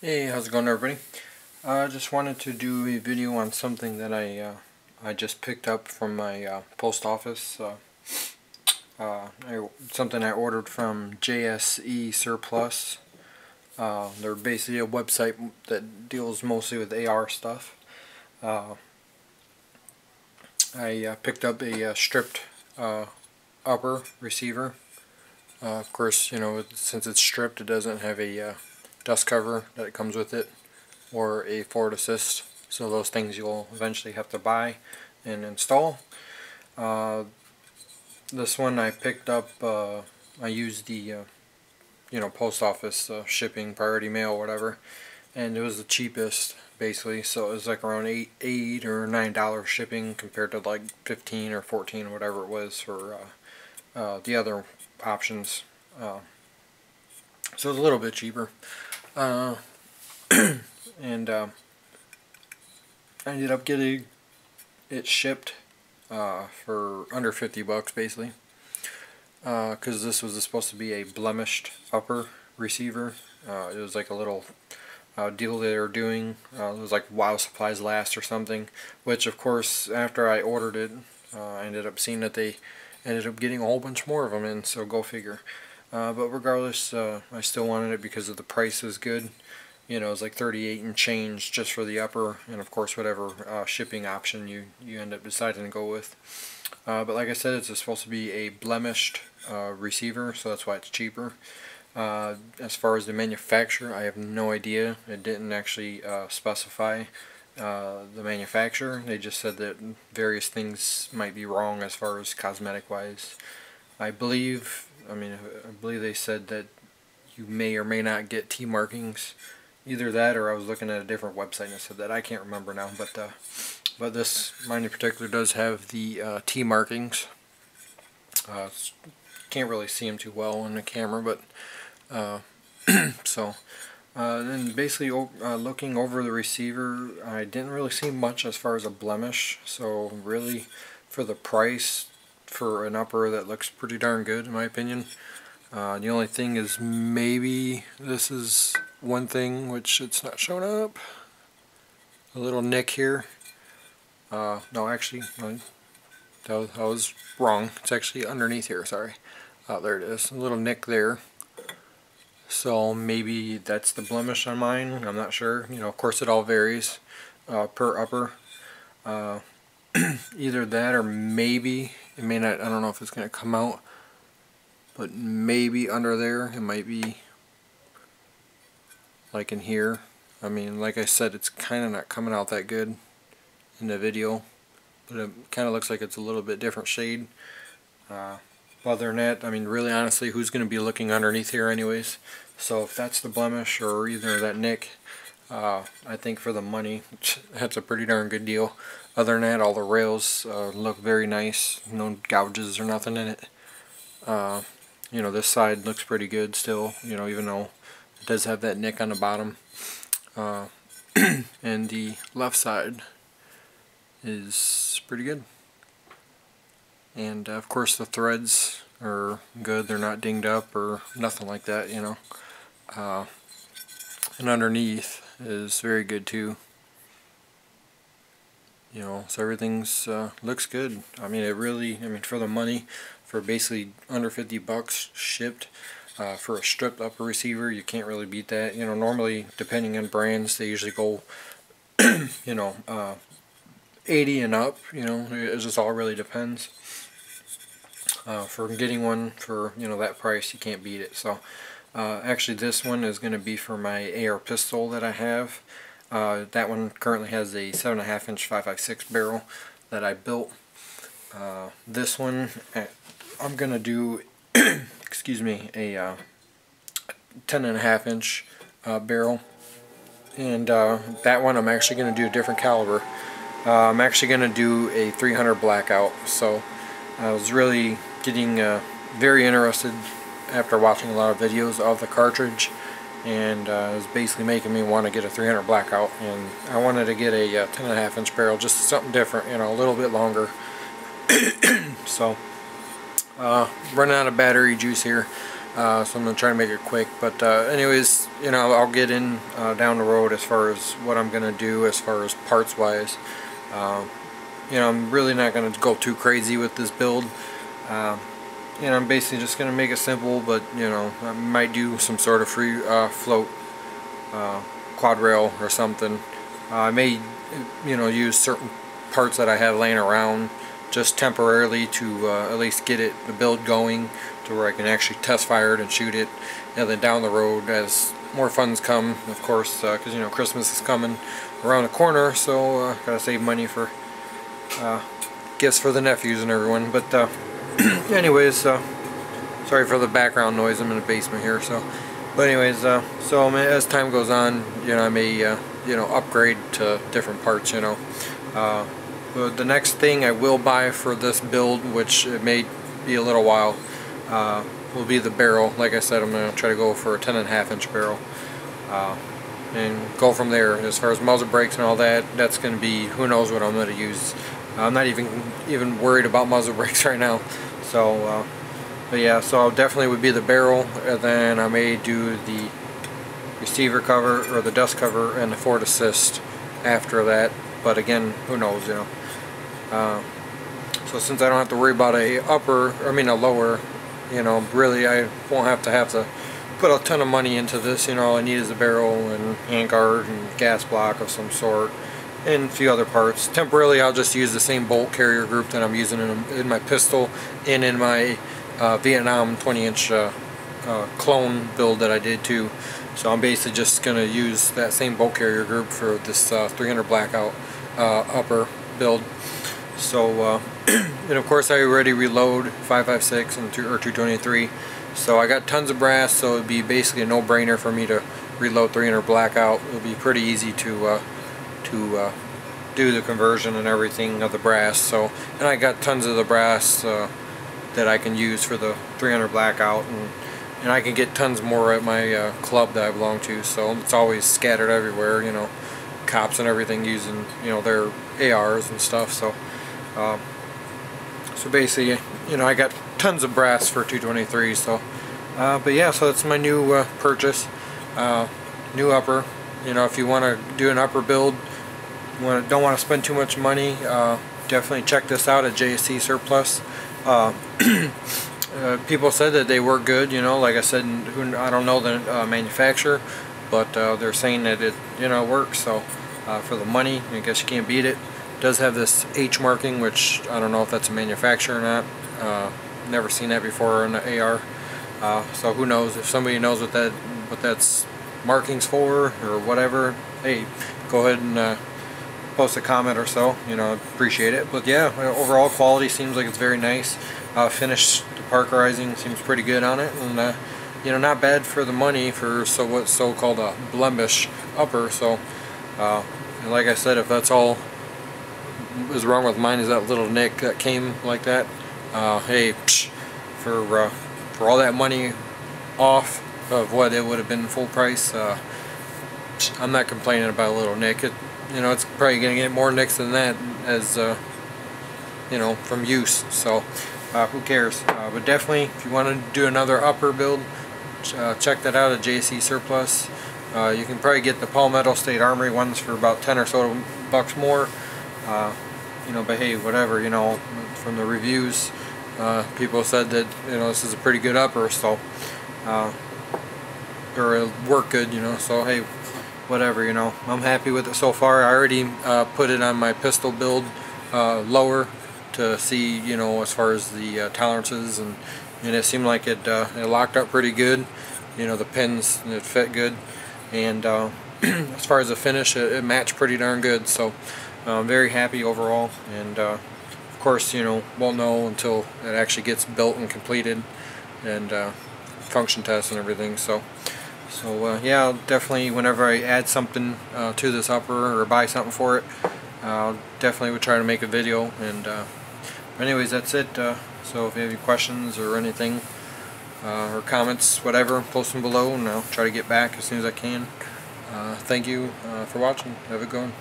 Hey, how's it going, everybody? I just wanted to do a video on something that I just picked up from my post office. Something I ordered from JSE Surplus. They're basically a website that deals mostly with AR stuff. I picked up a stripped upper receiver. Of course, you know, since it's stripped, it doesn't have a dust cover that comes with it, or a forward assist, so those things you'll eventually have to buy and install. This one I picked up, I used the post office shipping, priority mail, whatever, and it was the cheapest basically, so it was like around $8 or $9 shipping compared to like 15 or 14 or whatever it was for the other options. So it was a little bit cheaper. And I ended up getting it shipped for under 50 bucks basically, because this was supposed to be a blemished upper receiver. It was like a little deal they were doing. It was like while supplies last or something, which of course after I ordered it, I ended up seeing that they ended up getting a whole bunch more of them in, so go figure. But regardless, I still wanted it because of the price was good. You know, it's like 38 and change just for the upper, and of course whatever shipping option you end up deciding to go with. But like I said, it's supposed to be a blemished receiver, so that's why it's cheaper. As far as the manufacturer, I have no idea. It didn't actually specify the manufacturer. They just said that various things might be wrong as far as cosmetic wise. I believe they said that you may or may not get T markings. Either that, or I was looking at a different website and it said that. I can't remember now, but this mine in particular does have the T markings. Can't really see them too well on the camera, but then basically looking over the receiver, I didn't really see much as far as a blemish. So really, for the price, for an upper, that looks pretty darn good in my opinion. The only thing is, maybe this is one thing which it's not showing up. A little nick here. No, actually, I was wrong. It's actually underneath here, sorry. There it is. A little nick there. So maybe that's the blemish on mine. I'm not sure. You know, of course it all varies per upper. Either that, or maybe it may not. I don't know if it's going to come out, but maybe under there it might be like in here. I mean, like I said, it's kind of not coming out that good in the video, but it kind of looks like it's a little bit different shade. Other than that, I mean, really honestly, who's going to be looking underneath here anyways? So if that's the blemish or either that nick, I think for the money, that's a pretty darn good deal. Other than that, all the rails look very nice. No gouges or nothing in it. You know, this side looks pretty good still, you know, even though it does have that nick on the bottom. And the left side is pretty good. And of course the threads are good. They're not dinged up or nothing like that, you know. And underneath is very good too. You know, so everything's looks good. I mean, it really, I mean, for the money, for basically under 50 bucks shipped, for a stripped upper receiver, you can't really beat that. You know, normally, depending on brands, they usually go, you know, 80 and up. You know, it just all really depends. For getting one for, you know, that price, you can't beat it. So, actually, this one is going to be for my AR pistol that I have. That one currently has a 7.5 inch 5.56 barrel that I built. This one, I'm going to do, excuse me, a 10.5 inch barrel. And that one I'm actually going to do a different caliber. I'm actually going to do a 300 Blackout. So I was really getting very interested after watching a lot of videos of the cartridge, and it was basically making me want to get a 300 Blackout, and I wanted to get a 10.5 inch barrel, just something different, you know, a little bit longer. So running out of battery juice here. so I'm going to try to make it quick. But anyways, you know, I'll get in down the road as far as what I'm going to do as far as parts wise. You know, I'm really not going to go too crazy with this build. You know, I'm basically just going to make it simple, but you know, I might do some sort of free float quad rail or something. I may, you know, use certain parts that I have laying around just temporarily to at least get the build going to where I can actually test fire it and shoot it, and then down the road as more funds come, of course, because you know Christmas is coming around the corner, so gotta save money for gifts for the nephews and everyone. But anyways, sorry for the background noise. I'm in the basement here, so. But anyways, so as time goes on, you know, I may you know, upgrade to different parts. You know, but the next thing I will buy for this build, which it may be a little while, will be the barrel. Like I said, I'm going to try to go for a 10.5-inch barrel, and go from there. As far as muzzle brakes and all that, that's going to be, who knows what I'm going to use. I'm not even worried about muzzle brakes right now. So, but yeah, so definitely would be the barrel, and then I may do the receiver cover or the dust cover and the forward assist after that. But again, who knows, you know. So since I don't have to worry about a lower, you know, really I won't have to put a ton of money into this. You know, all I need is a barrel and handguard and gas block of some sort and a few other parts. Temporarily I'll just use the same bolt carrier group that I'm using in my pistol and in my Vietnam 20-inch clone build that I did too. So I'm basically just going to use that same bolt carrier group for this 300 Blackout upper build. So and of course I already reload 5.56 and or 223, so I got tons of brass, so it'd be basically a no-brainer for me to reload 300 Blackout. It'll be pretty easy to do the conversion and everything of the brass. So, and I got tons of the brass that I can use for the 300 Blackout, and I can get tons more at my club that I belong to. So it's always scattered everywhere, you know, cops and everything using, you know, their ARs and stuff. So so basically, you know, I got tons of brass for 223. So but yeah, so that's my new purchase, new upper. You know, if you want to do an upper build, don't want to spend too much money, definitely check this out at JSE Surplus. People said that they work good, you know, like I said, I don't know the manufacturer, but they're saying that it, you know, works. So for the money, I guess you can't beat it. It does have this H marking, which I don't know if that's a manufacturer or not. Never seen that before on the AR. So who knows, if somebody knows what that's markings for or whatever, hey, go ahead and post a comment or so, you know, appreciate it. But yeah, overall quality seems like it's very nice. Finish, the parkerizing seems pretty good on it, and you know, not bad for the money for what's so-called a blemish upper. So and like I said, if that's all is wrong with mine is that little nick that came like that, hey, for all that money off of what it would have been full price, I'm not complaining about a little nick. You know, it's probably gonna get more nicks than that as you know, from use. So who cares? But definitely, if you want to do another upper build, check that out at JSE Surplus. You can probably get the Palmetto State Armory ones for about 10 or so bucks more. You know, but hey, whatever. You know, from the reviews, people said that, you know, this is a pretty good upper. So or it'll work good. You know, so hey, whatever. You know, I'm happy with it so far. I already put it on my pistol build lower to see, you know, as far as the tolerances, and it seemed like it locked up pretty good. You know, the pins, it fit good, and as far as the finish, it matched pretty darn good. So I'm very happy overall, and of course, you know, won't know until it actually gets built and completed, and function tests and everything. So yeah, I'll definitely, whenever I add something to this upper or buy something for it, I'll definitely would try to make a video. And anyways, that's it. So if you have any questions or anything, or comments, whatever, post them below, and I'll try to get back as soon as I can. Thank you for watching. Have a good one.